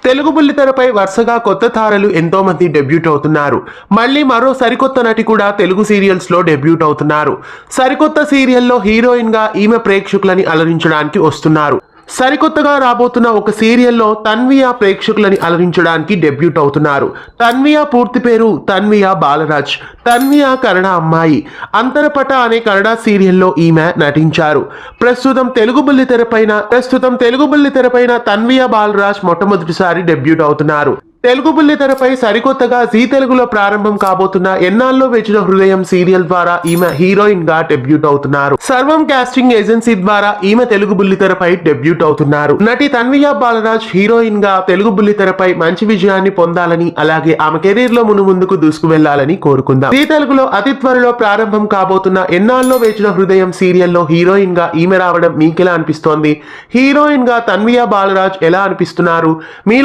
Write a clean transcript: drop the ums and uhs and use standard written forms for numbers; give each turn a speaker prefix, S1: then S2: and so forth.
S1: తెలుగు బుల్లితెరపై వరుసగా కొత్త తారలు ఎంతో మంది డెబ్యూట్ అవుతున్నారు. మళ్ళీ మరో సరికొత్త నటి కూడా తెలుగు సీరియల్స్ లో డెబ్యూట్ అవుతున్నారు. సరికొత్త సీరియల్లో హీరోయిన్ గా ఈమె ప్రేక్షకులని అలరించడానికి వస్తున్నారు. సరికొత్తగా రాబోతున్న ఒక సీరియల్లో తన్వియా ప్రేక్షకులని అలరించడానికి డెబ్యూట్ అవుతున్నారు. తన్వియా పూర్తి పేరు తన్వియా బాలరాజ్. తన్వియా కన్నడ అమ్మాయి. అంతరపట అనే కన్నడ సీరియల్లో ఈమె నటించారు. ప్రస్తుతం తెలుగు బుల్లితెరపైన తన్వియా బాలరాజ్ మొట్టమొదటిసారి డెబ్యూట్ అవుతున్నారు. తెలుగు బుల్లితెరపై సరికొత్తగా జీ తెలుగులో ప్రారంభం కాబోతున్న ఎన్నాళ్ళలో వేచిన హృదయం సీరియల్ ద్వారా ఈమె హీరోయిన్ గా డెబ్యూట్ అవుతున్నారు. సర్వం కాస్టింగ్ ఏజెన్సీ ద్వారా ఈమె తెలుగు బుల్లితెరపై డెబ్యూట్ అవుతున్నారు. నటి తన్వియా బాలరాజ్ హీరోయిన్ గా తెలుగు బుల్లితెరపై మంచి విజయాన్ని పొందాలని, అలాగే ఆమె కెరీర్ లో ముందుకు దూసుకు వెళ్లాలని కోరుకుందాం. జీ తెలుగులో అతి త్వరలో ప్రారంభం కాబోతున్న ఎన్నాళ్ళలో వేచిన హృదయం సీరియల్లో హీరోయిన్ గా ఈమె రావడం మీకెలా అనిపిస్తోంది? హీరోయిన్ గా తన్వియా బాలరాజ్ ఎలా అనిపిస్తున్నారు? మీ